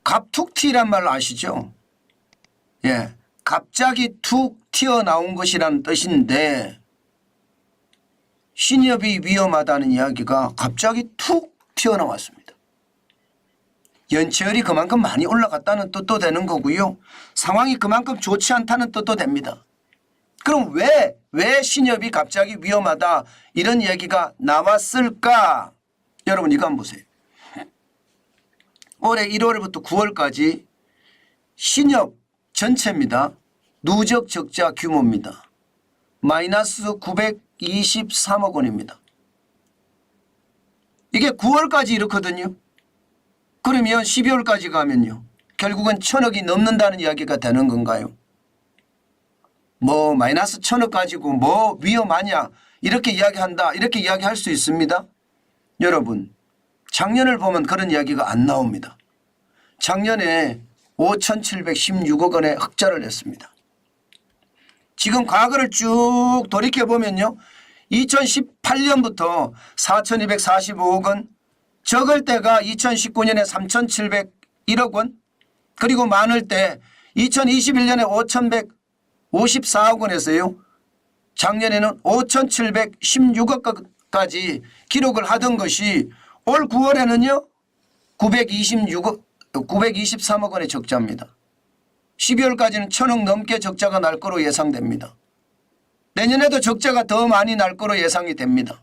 갑툭튀란 말 아시죠? 예, 갑자기 툭 튀어나온 것이라는 뜻인데 신협이 위험하다는 이야기가 갑자기 툭 튀어나왔습니다. 연체율이 그만큼 많이 올라갔다는 뜻도 되는 거고요. 상황이 그만큼 좋지 않다는 뜻도 됩니다. 그럼 왜 신협이 갑자기 위험하다 이런 이야기가 나왔을까? 여러분 이거 한번 보세요. 올해 1월부터 9월까지 신협 전체입니다. 누적 적자 규모입니다. 마이너스 923억 원입니다. 이게 9월까지 이렇거든요. 그러면 12월까지 가면요. 결국은 1,000억이 넘는다는 이야기가 되는 건가요? 뭐 마이너스 1,000억 가지고 뭐 위험하냐 이렇게 이야기한다 이렇게 이야기할 수 있습니다. 여러분 작년을 보면 그런 이야기가 안 나옵니다. 작년에 5,716억 원의 흑자를 냈습니다. 지금 과거를 쭉 돌이켜보면요. 2018년부터 4,245억 원, 적을 때가 2019년에 3,701억 원, 그리고 많을 때 2021년에 5,154억 원에서요. 작년에는 5,716억까지 기록을 하던 것이 올 9월에는요. 923억 원의 적자입니다. 12월까지는 1,000억 넘게 적자가 날 거로 예상됩니다. 내년에도 적자가 더 많이 날 거로 예상이 됩니다.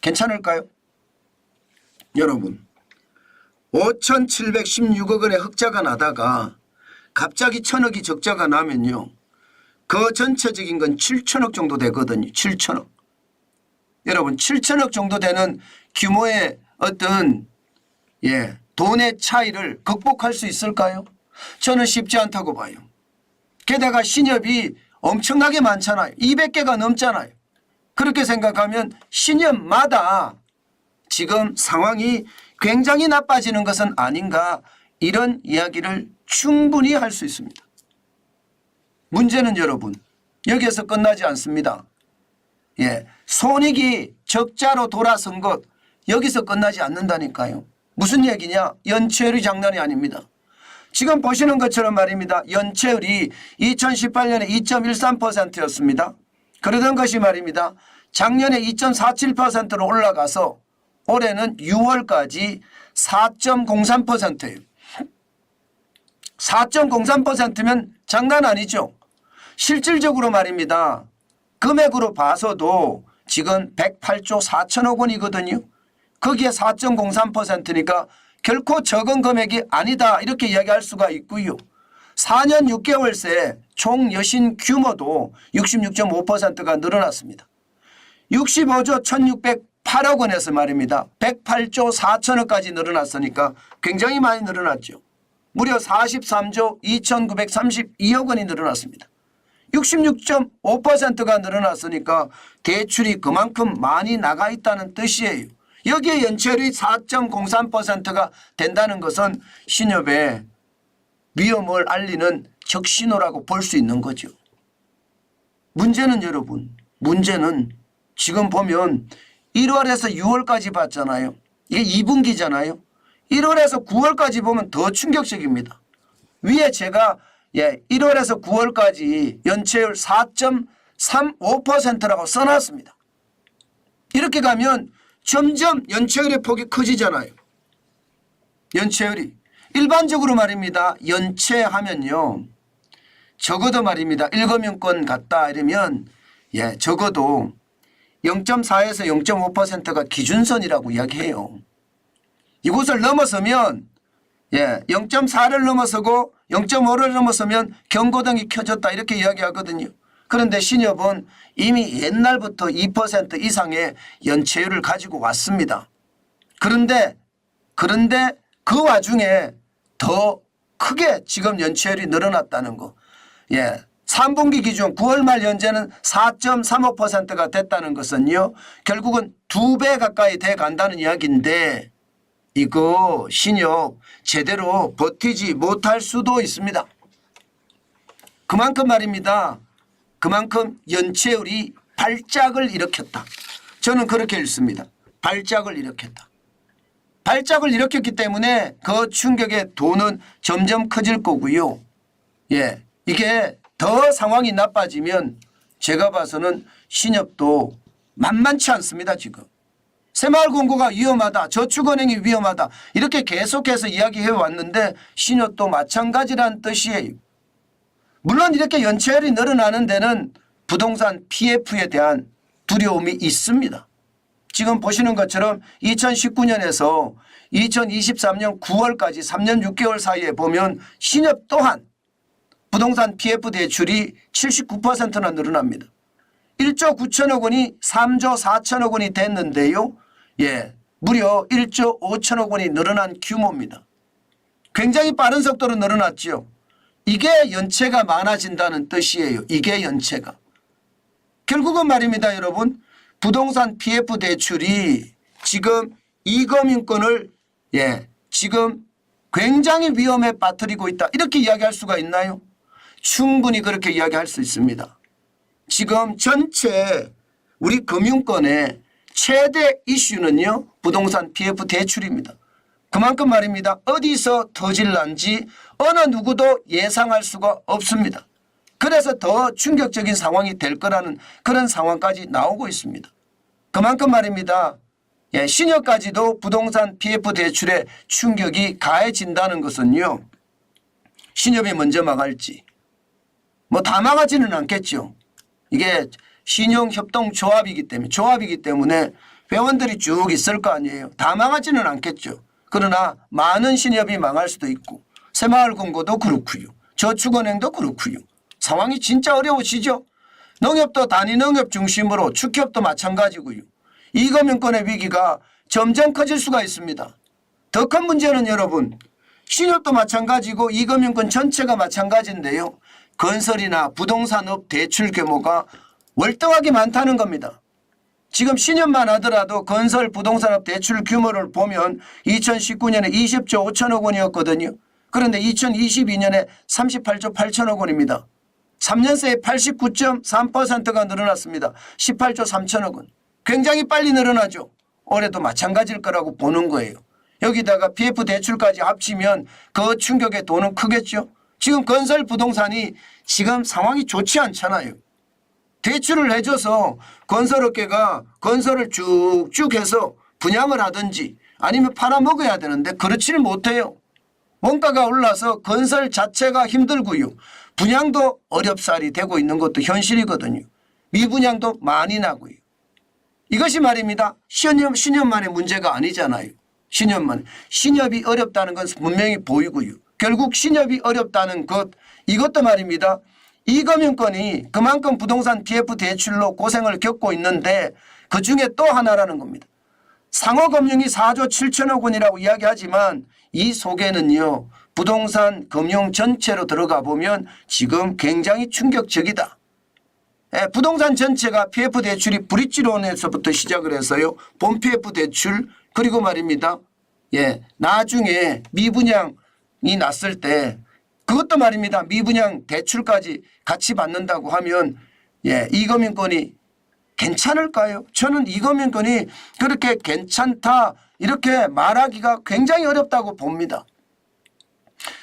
괜찮을까요? 여러분 5,716억 원의 흑자가 나다가 갑자기 1,000억이 적자가 나면요. 그 전체적인 건 7,000억 정도 되거든요. 7,000억. 여러분 7,000억 정도 되는 규모의 어떤 돈의 차이를 극복할 수 있을까요? 저는 쉽지 않다고 봐요. 게다가 신협이 엄청나게 많잖아요. 200개가 넘잖아요. 그렇게 생각하면 신협마다 지금 상황이 굉장히 나빠지는 것은 아닌가 이런 이야기를 충분히 할 수 있습니다. 문제는 여러분 여기에서 끝나지 않습니다. 손익이 적자로 돌아선 것 여기서 끝나지 않는다니까요. 무슨 얘기냐? 연체율이 장난이 아닙니다. 지금 보시는 것처럼 말입니다. 연체율이 2018년에 2.13%였습니다. 그러던 것이 말입니다. 작년에 2.47%로 올라가서 올해는 6월까지 4.03%예요. 4.03%면 장난 아니죠. 실질적으로 말입니다. 금액으로 봐서도 지금 108조 4천억 원이거든요. 거기에 4.03%니까 결코 적은 금액이 아니다 이렇게 이야기할 수가 있고요. 4년 6개월 새 총 여신 규모도 66.5%가 늘어났습니다. 65조 1,608억 원에서 말입니다. 108조 4천억까지 늘어났으니까 굉장히 많이 늘어났죠. 무려 43조 2,932억 원이 늘어났습니다. 66.5%가 늘어났으니까 대출이 그만큼 많이 나가 있다는 뜻이에요. 여기에 연체율이 4.03%가 된다는 것은 신협의 위험을 알리는 적신호라고 볼 수 있는 거죠. 문제는 여러분, 문제는 지금 보면 1월에서 6월까지 봤잖아요. 이게 2분기잖아요. 1월에서 9월까지 보면 더 충격적입니다. 위에 제가 1월에서 9월까지 연체율 4.35%라고 써놨습니다. 이렇게 가면 점점 연체율의 폭이 커지잖아요. 연체율이. 일반적으로 말입니다. 연체하면요. 적어도 말입니다. 일거면권 같다 이러면 적어도 0.4에서 0.5%가 기준선이라고 이야기해요. 이곳을 넘어서면 0.4를 넘어서고 0.5를 넘어서면 경고등이 켜졌다 이렇게 이야기하거든요. 그런데 신협은 이미 옛날부터 2% 이상의 연체율을 가지고 왔습니다. 그런데 그 와중에 더 크게 지금 연체율이 늘어났다는 거. 3분기 기준 9월 말 현재는 4.35%가 됐다는 것은요. 결국은 2배 가까이 돼 간다는 이야기인데 이거 신협 제대로 버티지 못할 수도 있습니다. 그만큼 말입니다. 그만큼 연체율이 발작을 일으켰다. 저는 그렇게 읽습니다. 발작을 일으켰다. 발작을 일으켰기 때문에 그 충격의 도는 점점 커질 거고요. 예, 이게 더 상황이 나빠지면 제가 봐서는 신협도 만만치 않습니다. 지금 새마을금고가 위험하다, 저축은행이 위험하다 이렇게 계속해서 이야기해 왔는데 신협도 마찬가지란 뜻이에요. 물론 이렇게 연체율이 늘어나는 데는 부동산 PF에 대한 두려움이 있습니다. 지금 보시는 것처럼 2019년에서 2023년 9월까지 3년 6개월 사이에 보면 신협 또한 부동산 PF 대출이 79%나 늘어납니다. 1조 9천억 원이 3조 4천억 원이 됐는데요. 예, 무려 1조 5천억 원이 늘어난 규모입니다. 굉장히 빠른 속도로 늘어났죠. 이게 연체가 많아진다는 뜻이에요. 이게 연체가. 결국은 말입니다, 여러분. 부동산 PF 대출이 지금 이금융권을 지금 굉장히 위험에 빠뜨리고 있다. 이렇게 이야기할 수가 있나요? 충분히 그렇게 이야기할 수 있습니다. 지금 전체 우리 금융권의 최대 이슈는요. 부동산 PF 대출입니다. 그만큼 말입니다. 어디서 터질란지 어느 누구도 예상할 수가 없습니다. 그래서 더 충격적인 상황이 될 거라는 그런 상황까지 나오고 있습니다. 그만큼 말입니다. 신협까지도 부동산 PF 대출에 충격이 가해진다는 것은요. 신협이 먼저 망할지 뭐 다 망하지는 않겠죠. 이게 신용협동조합이기 때문에 회원들이 쭉 있을 거 아니에요. 다 망하지는 않겠죠. 그러나 많은 신협이 망할 수도 있고 새마을금고도 그렇고요. 저축은행도 그렇고요. 상황이 진짜 어려우시죠. 농협도 단위농협 중심으로 축협도 마찬가지고요. 이금융권의 위기가 점점 커질 수가 있습니다. 더 큰 문제는 여러분 신협도 마찬가지고 이금융권 전체가 마찬가지인데요. 건설이나 부동산업 대출 규모가 월등하게 많다는 겁니다. 지금 신협만 하더라도 건설 부동산업 대출 규모를 보면 2019년에 20조 5천억 원이었거든요. 그런데 2022년에 38조 8천억 원입니다. 3년 새에 89.3%가 늘어났습니다. 18조 3천억 원. 굉장히 빨리 늘어나죠. 올해도 마찬가지일 거라고 보는 거예요. 여기다가 PF 대출까지 합치면 그 충격의 도는 크겠죠. 지금 건설 부동산이 지금 상황이 좋지 않잖아요. 대출을 해줘서 건설업계가 건설을 쭉쭉 해서 분양을 하든지 아니면 팔아먹어야 되는데 그렇지는 못해요. 원가가 올라서 건설 자체가 힘들고요. 분양도 어렵사리 되고 있는 것도 현실이거든요. 미분양도 많이 나고요. 이것이 말입니다. 신협만의 문제가 아니잖아요. 신협이 어렵다는 것은 분명히 보이고요. 결국 신협이 어렵다는 것 이것도 말입니다. 이금융권이 그만큼 부동산 PF 대출로 고생을 겪고 있는데 그중에 또 하나라는 겁니다. 상호금융이 4조 7천억 원이라고 이야기하지만 이 속에는요. 부동산 금융 전체로 들어가 보면 지금 굉장히 충격적이다. 부동산 전체가 PF 대출이 브릿지론에서부터 시작을 해서요. 본 PF 대출 그리고 말입니다. 나중에 미분양이 났을 때 그것도 말입니다. 미분양 대출까지 같이 받는다고 하면 이금융권이 괜찮을까요? 저는 이금융권이 그렇게 괜찮다 이렇게 말하기가 굉장히 어렵다고 봅니다.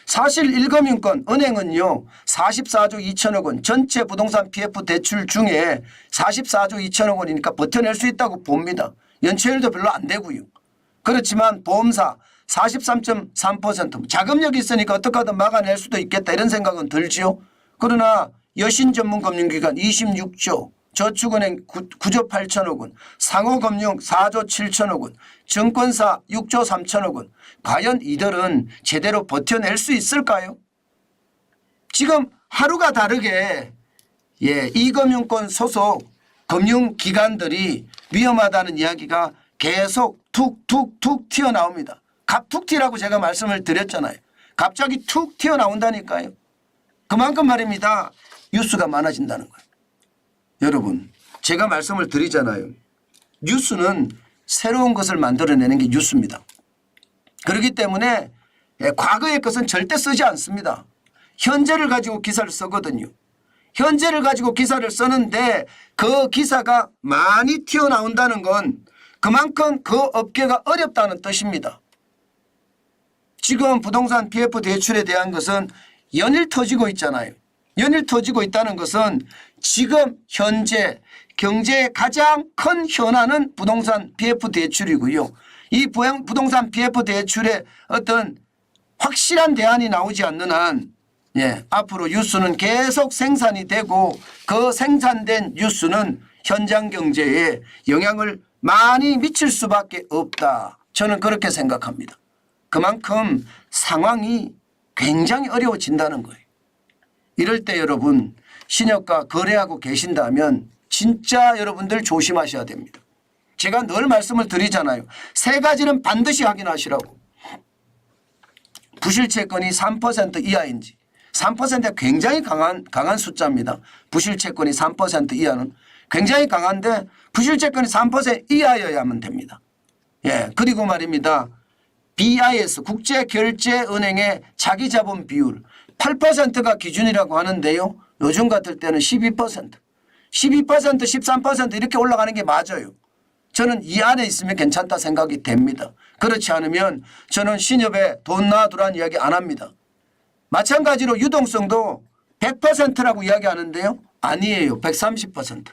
사실 1금융권 은행은요 44조 2천억 원 전체 부동산 PF 대출 중에 44조 2천억 원이니까 버텨낼 수 있다고 봅니다. 연체율도 별로 안 되고요. 그렇지만 보험사 43.3% 자금력이 있으니까 어떻게 하든 막아낼 수도 있겠다 이런 생각은 들지요. 그러나 여신전문금융기관 26조 저축은행 9조 8천억 원 상호금융 4조 7천억 원 증권사 6조 3천억 원 과연 이들은 제대로 버텨낼 수 있을까요? 지금 하루가 다르게 이금융권 소속 금융기관들이 위험하다는 이야기가 계속 툭툭툭 튀어나옵니다. 갑툭튀라고 제가 말씀을 드렸잖아요. 갑자기 툭 튀어나온다니까요. 그만큼 말입니다. 뉴스가 많아진다는 거예요. 여러분 제가 말씀을 드리잖아요. 뉴스는 새로운 것을 만들어내는 게 뉴스입니다. 그렇기 때문에 과거의 것은 절대 쓰지 않습니다. 현재를 가지고 기사를 쓰거든요. 현재를 가지고 기사를 쓰는데 그 기사가 많이 튀어나온다는 건 그만큼 그 업계가 어렵다는 뜻입니다. 지금 부동산 PF 대출에 대한 것은 연일 터지고 있잖아요. 연일 터지고 있다는 것은 지금 현재 경제의 가장 큰 현안은 부동산 PF 대출이고요. 이 부동산 PF 대출에 어떤 확실한 대안이 나오지 않는 한 앞으로 뉴스는 계속 생산이 되고 그 생산된 뉴스는 현장 경제에 영향을 많이 미칠 수밖에 없다. 저는 그렇게 생각합니다. 그만큼 상황이 굉장히 어려워진다는 거예요. 이럴 때 여러분 신협과 거래하고 계신다면 진짜 여러분들 조심하셔야 됩니다. 제가 늘 말씀을 드리잖아요. 세 가지는 반드시 확인하시라고. 부실채권이 3% 이하인지. 3%가 굉장히 강한 숫자입니다. 부실채권이 3% 이하는 굉장히 강한데 부실채권이 3% 이하여야만 됩니다. 그리고 말입니다. BIS 국제결제은행의 자기자본 비율 8%가 기준이라고 하는데요. 요즘 같을 때는 12%, 13% 이렇게 올라가는 게 맞아요. 저는 이 안에 있으면 괜찮다 생각이 됩니다. 그렇지 않으면 저는 신협에 돈 놔두라는 이야기 안 합니다. 마찬가지로 유동성도 100%라고 이야기하는데요. 아니에요. 130%.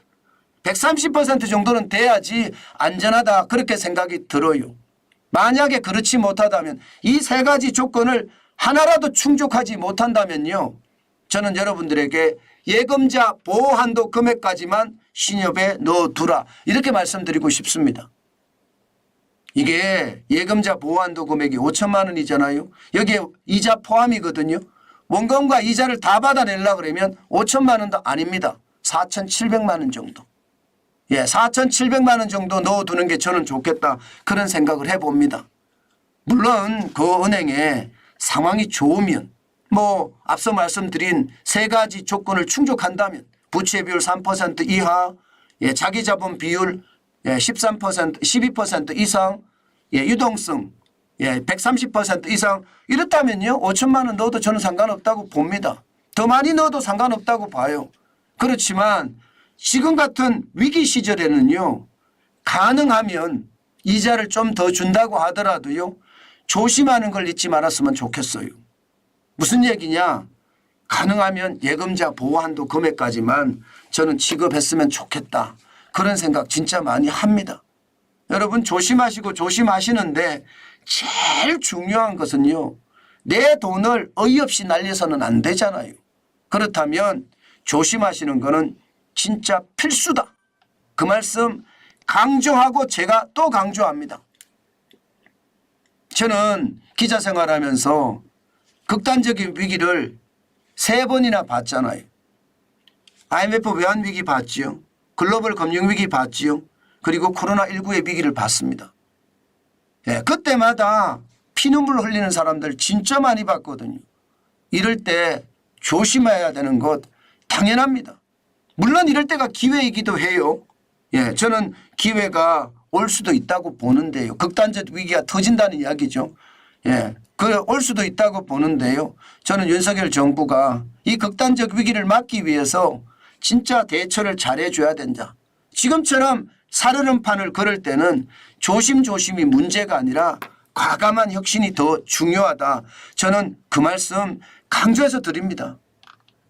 130% 정도는 돼야지 안전하다 그렇게 생각이 들어요. 만약에 그렇지 못하다면 이 세 가지 조건을 하나라도 충족하지 못한다면요. 저는 여러분들에게 예금자 보호한도 금액까지만 신협에 넣어두라 이렇게 말씀드리고 싶습니다. 이게 예금자 보호한도 금액이 5천만 원이잖아요. 여기에 이자 포함이거든요. 원금과 이자를 다 받아내려고 그러면 5천만 원도 아닙니다. 4,700만 원 정도. 4,700만 원 정도 넣어두는 게 저는 좋겠다 그런 생각을 해봅니다. 물론 그 은행에 상황이 좋으면 앞서 말씀드린 세 가지 조건을 충족한다면 부채 비율 3% 이하, 자기자본 비율 13%, 12% 이상, 유동성 130% 이상 이렇다면요. 5천만 원 넣어도 저는 상관없다고 봅니다. 더 많이 넣어도 상관없다고 봐요. 그렇지만 지금 같은 위기 시절에는요. 가능하면 이자를 좀 더 준다고 하더라도요. 조심하는 걸 잊지 말았으면 좋겠어요. 무슨 얘기냐. 가능하면 예금자 보호한도 금액까지만 저는 지급했으면 좋겠다. 그런 생각 진짜 많이 합니다. 여러분 조심하시고 조심하시는데 제일 중요한 것은요. 내 돈을 어이없이 날려서는 안 되잖아요. 그렇다면 조심하시는 거는 진짜 필수다. 그 말씀 강조하고 제가 또 강조합니다. 저는 기자 생활하면서 극단적인 위기를 3번이나 봤잖아요. IMF 외환위기 봤지요. 글로벌 금융위기 봤지요. 그리고 코로나19의 위기를 봤습니다. 그때마다 피눈물 흘리는 사람들 진짜 많이 봤거든요. 이럴 때 조심해야 되는 것 당연합니다. 물론 이럴 때가 기회이기도 해요. 저는 기회가 올 수도 있다고 보는데요. 극단적 위기가 터진다는 이야기죠. 올 수도 있다고 보는데요. 저는 윤석열 정부가 이 극단적 위기를 막기 위해서 진짜 대처를 잘해줘야 된다. 지금처럼 살얼음판을 걸을 때는 조심조심이 문제가 아니라 과감한 혁신이 더 중요하다. 저는 그 말씀 강조해서 드립니다.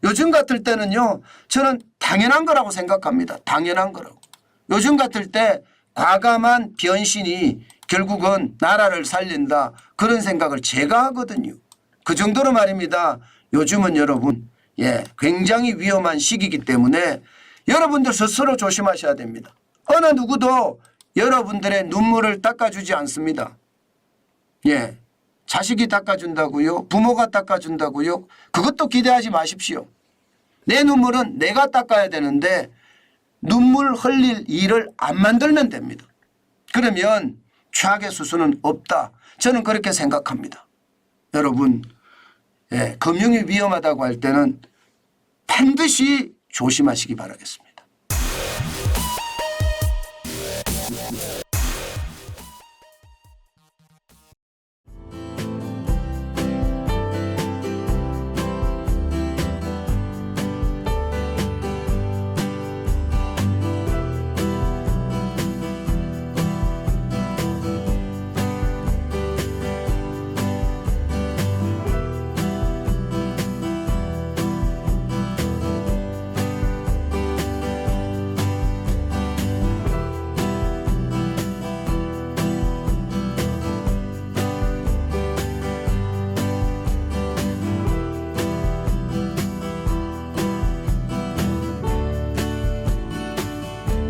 요즘 같을 때는요. 저는 당연한 거라고 생각합니다. 당연한 거라고. 요즘 같을 때 과감한 변신이 결국은 나라를 살린다. 그런 생각을 제가 하거든요. 그 정도로 말입니다. 요즘은 여러분 굉장히 위험한 시기이기 때문에 여러분들 스스로 조심하셔야 됩니다. 어느 누구도 여러분들의 눈물을 닦아주지 않습니다. 자식이 닦아준다고요? 부모가 닦아준다고요? 그것도 기대하지 마십시오. 내 눈물은 내가 닦아야 되는데 눈물 흘릴 일을 안 만들면 됩니다. 그러면 최악의 수순은 없다. 저는 그렇게 생각합니다. 여러분 금융이 위험하다고 할 때는 반드시 조심하시기 바라겠습니다.